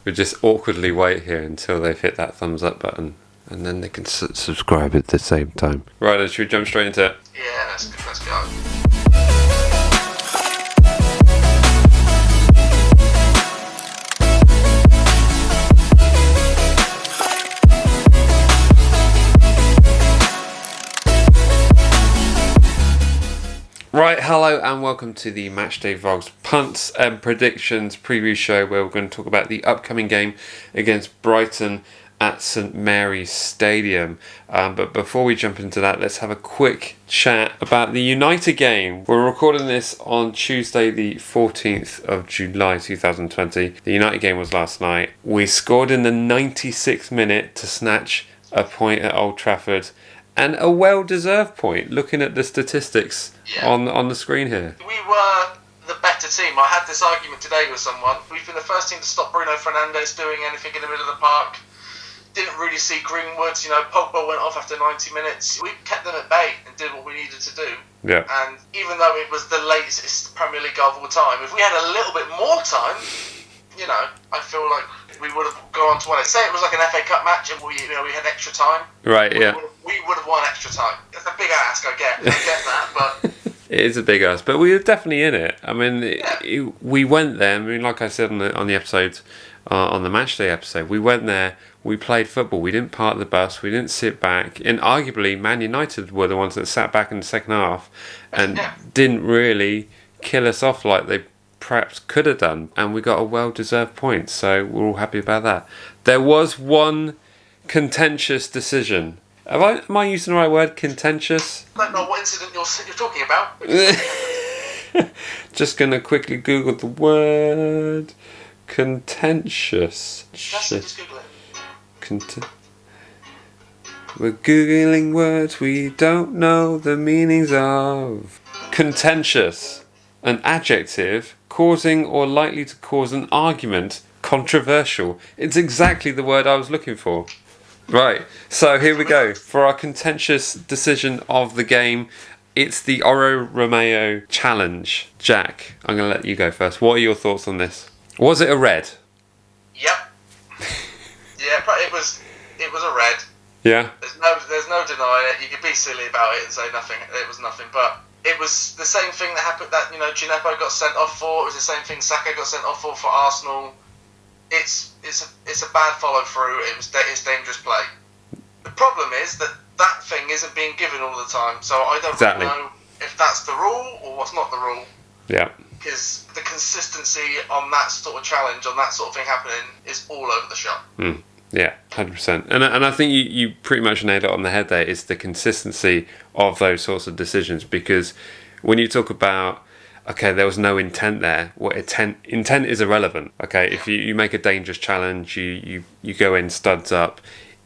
We just awkwardly wait here until they've hit that thumbs up button, and then they can subscribe at the same time. Right, then, should we jump straight into it? Yeah, let's go. Right, hello and welcome to the MatchDayVlogs punts and predictions preview show, where we're going to talk about the upcoming game against Brighton at St Mary's Stadium. But before we jump into that, let's have a quick chat about the United game. We're recording this on Tuesday the 14th of July 2020. The United game was last night. We scored in the 96th minute to snatch a point at Old Trafford. And a well-deserved point, looking at the statistics on the screen here. We were the better team. I had this argument today with someone. We've been the first team to stop Bruno Fernandes doing anything in the middle of the park. Didn't really see Greenwood. Pogba went off after 90 minutes. We kept them at bay and did what we needed to do. Yeah. And even though it was the latest Premier League goal of all time, if we had a little bit more time, I feel like we would have gone on to win it. Say it was like an FA Cup match and we had extra time. Right, we would have won extra time. It's a big ask, I get that, but... It is a big ask, but we were definitely in it. I mean, we went there. I mean, like I said on the episode, on the Matchday episode, we went there, we played football, we didn't park the bus, we didn't sit back, and arguably Man United were the ones that sat back in the second half and didn't really kill us off like they perhaps could have done, and we got a well-deserved point, so we're all happy about that. There was one contentious decision. Am I using the right word? Contentious? I don't know what incident you're talking about. Just gonna quickly Google the word contentious. Just Google it. We're Googling words we don't know the meanings of. Contentious. An adjective causing or likely to cause an argument. Controversial. It's exactly the word I was looking for. Right, so here we go. For our contentious decision of the game, it's the Romeo challenge. Jack, I'm going to let you go first. What are your thoughts on this? Was it a red? Yep. It was a red. Yeah. There's no denying it. You could be silly about it and say nothing. It was nothing, but it was the same thing that happened that Gineppo got sent off for. It was the same thing Saka got sent off for Arsenal. It's a bad follow through. It's dangerous play. The problem is that thing isn't being given all the time. So I don't really know if that's the rule or what's not the rule. Yeah. Because the consistency on that sort of challenge, on that sort of thing happening, is all over the shop. Yeah, 100%. And I think you pretty much nailed it on the head there. It's the consistency of those sorts of decisions, because when you talk about, okay, there was no intent there. What intent is irrelevant. Okay, if you make a dangerous challenge, you go in studs up,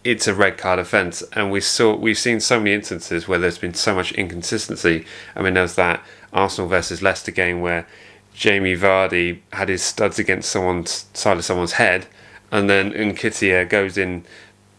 it's a red card offence. And we've seen so many instances where there's been so much inconsistency. I mean, there's that Arsenal versus Leicester game where Jamie Vardy had his studs against side of someone's head, and then Nketiah goes in,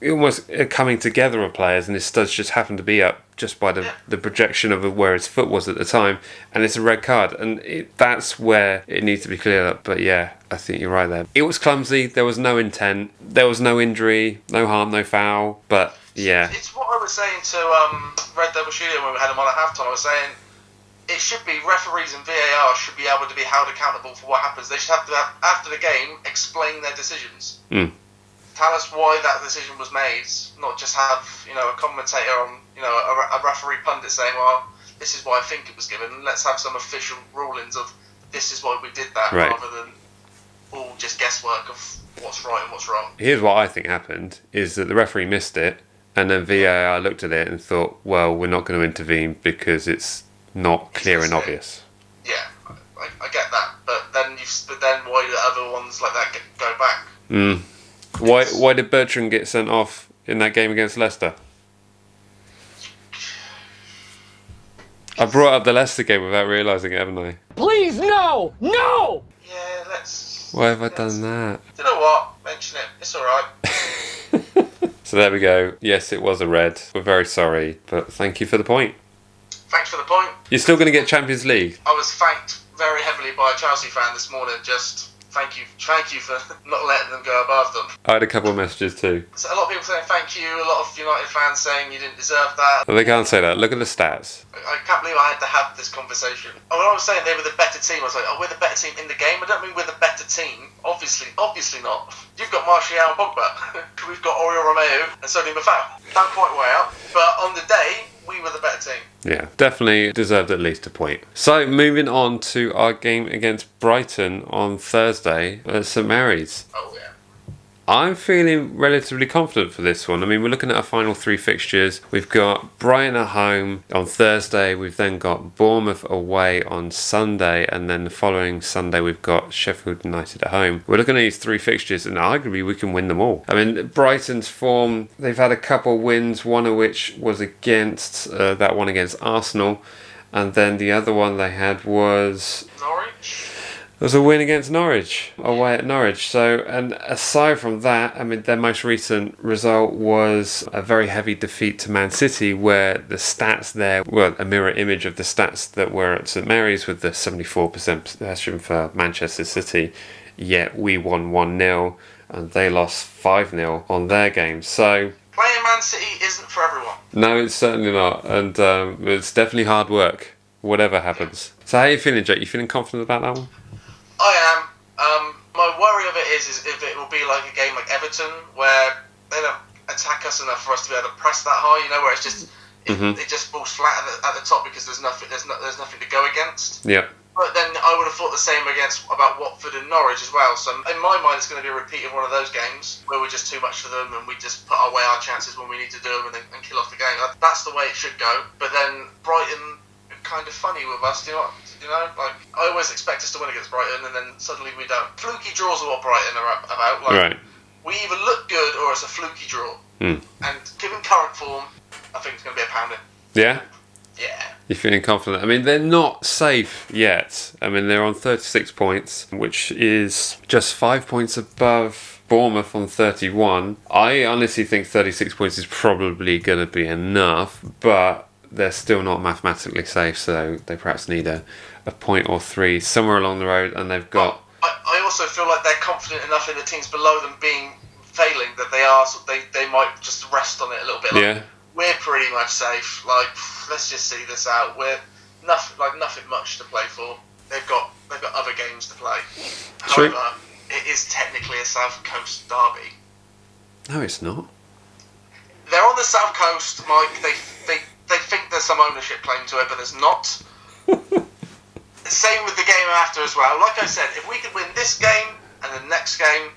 almost coming together of players, and his studs just happened to be up just by the projection of where his foot was at the time, and it's a red card, and that's where it needs to be cleared up. But yeah, I think you're right there. It was clumsy, there was no intent, there was no injury, no harm, no foul, but yeah. It's what I was saying to Red Devil Studio when we had him on at halftime. I was saying it should be referees and VAR should be able to be held accountable for what happens. They should have to, after the game, explain their decisions. Tell us why that decision was made, not just have a commentator on a referee pundit saying, well, this is why I think it was given. Let's have some official rulings of this is why we did that, rather than all just guesswork of what's right and what's wrong. Here's what I think happened, is that the referee missed it, and then VAR looked at it and thought, well, we're not going to intervene because it's not clear and obvious. Yeah, I get that, but then why do other ones like that go back? Why did Bertrand get sent off in that game against Leicester? I brought up the Leicester game without realising it, haven't I? Please, no! No! Yeah, let's... Why have I done that? You know what? Mention it. It's alright. So there we go. Yes, it was a red. We're very sorry, but thank you for the point. Thanks for the point. You're still going to get Champions League? I was thanked very heavily by a Chelsea fan this morning, just thank you for not letting them go above them. I had a couple of messages too. So a lot of people saying thank you, a lot of United fans saying you didn't deserve that. Well, they can't say that. Look at the stats. I can't believe I had to have this conversation. When I was saying they were the better team, I was like, oh, we're the better team in the game. I don't mean we're the better team. Obviously not. You've got Martial and Pogba. We've got Oriol Romeo and Sony Mafau. Don't quite weigh up, but on the day, we were the better team. Yeah, definitely deserved at least a point. So, moving on to our game against Brighton on Thursday at St Mary's. Oh, yeah. I'm feeling relatively confident for this one. I mean, we're looking at our final 3 fixtures. We've got Brighton at home on Thursday. We've then got Bournemouth away on Sunday. And then the following Sunday, we've got Sheffield United at home. We're looking at these 3 fixtures and arguably we can win them all. I mean, Brighton's form, they've had a couple wins, one of which was against, that one against Arsenal. And then the other one they had was... Norwich? It was a win against Norwich, away at Norwich. So, and aside from that, I mean, their most recent result was a very heavy defeat to Man City, where the stats there were a mirror image of the stats that were at St Mary's with the 74% possession for Manchester City. Yet we won 1-0 and they lost 5-0 on their game. So playing Man City isn't for everyone. no, it's certainly not, and it's definitely hard work, whatever happens. So how are you feeling, Jake? You feeling confident about that one? I am. My worry of it is if it will be like a game like Everton, where they don't attack us enough for us to be able to press that high. You know, where it's just it just falls flat at the top because there's nothing to go against. Yeah. But then I would have thought the same about Watford and Norwich as well. So in my mind, it's going to be a repeat of one of those games where we're just too much for them and we just put away our chances when we need to do them and kill off the game. That's the way it should go. But then Brighton are kind of funny with us. Do you know, like I always expect us to win against Brighton and then suddenly we don't. Fluky draws are what Brighton are about. Like, Right. We either look good or it's a fluky draw. Mm. And given current form, I think it's going to be a pounding. Yeah? Yeah. You're feeling confident? I mean, they're not safe yet. I mean, they're on 36 points, which is just 5 points above Bournemouth on 31. I honestly think 36 points is probably going to be enough, but they're still not mathematically safe, so they perhaps need a point or 3 somewhere along the road, and they've got... I also feel like they're confident enough in the teams below them being failing that they might just rest on it a little bit. Like, yeah. We're pretty much safe. Like, let's just see this out. We're nothing much to play for. They've got other games to play. True. However, it is technically a South Coast derby. No, it's not. They're on the South Coast, Mike. They think there's some ownership claim to it, but there's not. Same with the game after as well. Like I said, if we could win this game and the next game,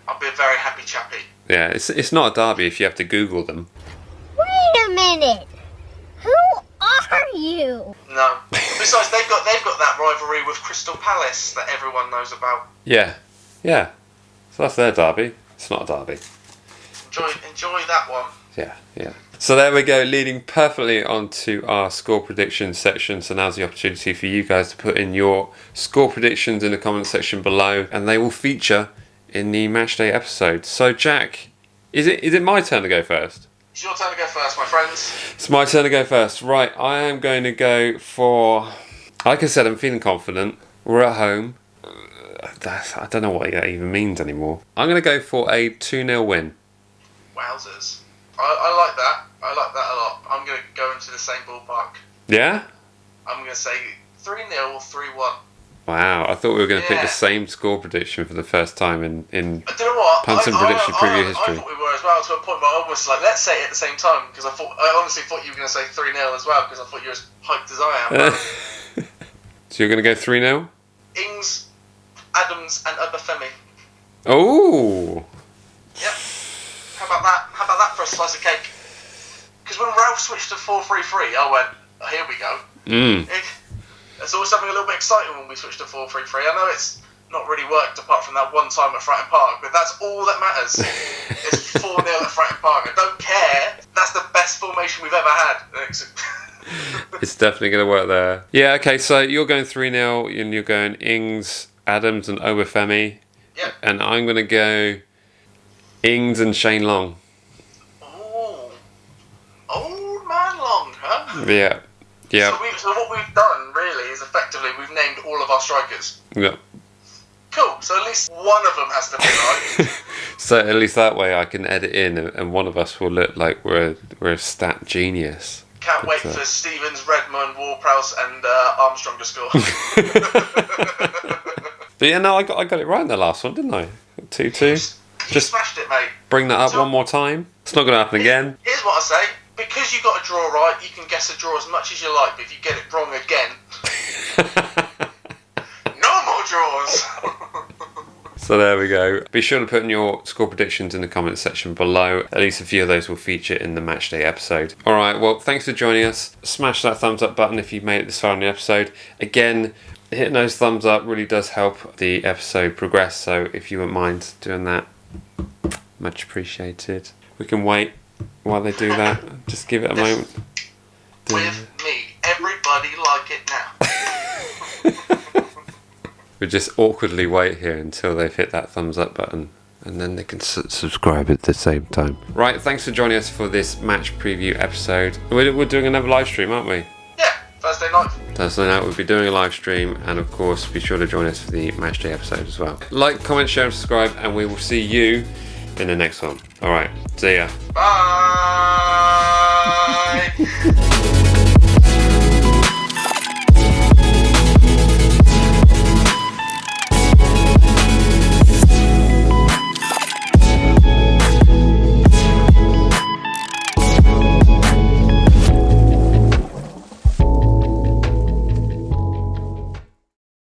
I'll be a very happy chappy. Yeah, it's not a derby if you have to Google them. Wait a minute. Who are you? No. Besides, they've got that rivalry with Crystal Palace that everyone knows about. Yeah. So that's their derby. It's not a derby. Enjoy that one. Yeah. So there we go, leading perfectly onto our score prediction section. So now's the opportunity for you guys to put in your score predictions in the comment section below, and they will feature in the Matchday episode. So Jack, is it my turn to go first? It's your turn to go first, my friends. It's my turn to go first. Right, I am going to go for... Like I said, I'm feeling confident. We're at home. I don't know what that even means anymore. I'm going to go for a 2-0 win. Wowzers. I like that. I like that a lot. I'm going to go into the same ballpark. Yeah? I'm going to say 3-0 or 3-1. Wow, I thought we were going to pick the same score prediction for the first time in I don't know what. Punts and Prediction preview history. I thought we were as well, to a point where I almost like, let's say it at the same time, because I honestly thought you were going to say 3-0 as well, because I thought you were as hyped as I am. So you're going to go 3-0? Ings, Adams and Obafemi. Oh! Yep. How about that for a slice of cake? Because when Ralph switched to 4-3-3, I went, oh, here we go. It's always something a little bit exciting when we switch to 4-3-3. I know it's not really worked apart from that one time at Fratton Park, but that's all that matters. It's 4-0 at Fratton Park. I don't care. That's the best formation we've ever had. It's definitely going to work there. Yeah, okay, so you're going 3-0 and you're going Ings, Adams and Obafemi. Yep. And I'm going to go Ings and Shane Long. Oh. Old man Long, huh? Yeah. So what we've done, really, is effectively we've named all of our strikers. Yeah. Cool. So at least one of them has to be right. So at least that way I can edit in, and one of us will look like we're a stat genius. Can't wait for Stevens, Redmond, Ward-Prowse and Armstrong to score. But yeah, no, I got it right in the last one, didn't I? 2-2. You smashed it, mate. Bring that up one more time. It's not going to happen again. Here's what I say. Because you got a draw right, you can guess a draw as much as you like, but if you get it wrong again, no more draws. So there we go. Be sure to put in your score predictions in the comment section below. At least a few of those will feature in the Matchday episode. Alright, well, thanks for joining us. Smash that thumbs up button if you've made it this far in the episode. Again, hitting those thumbs up really does help the episode progress, so if you wouldn't mind doing that, much appreciated. We can wait while they do that. Just give it a moment. With me. Everybody like it now. We just awkwardly wait here until they've hit that thumbs up button, and then they can subscribe at the same time. Right, thanks for joining us for this match preview episode. We're doing another live stream, aren't we? Yeah, Thursday night. Thursday night we'll be doing a live stream, and of course be sure to join us for the Matchday episode as well. Like, comment, share and subscribe, and we will see you in the next one. Alright, see ya. Bye.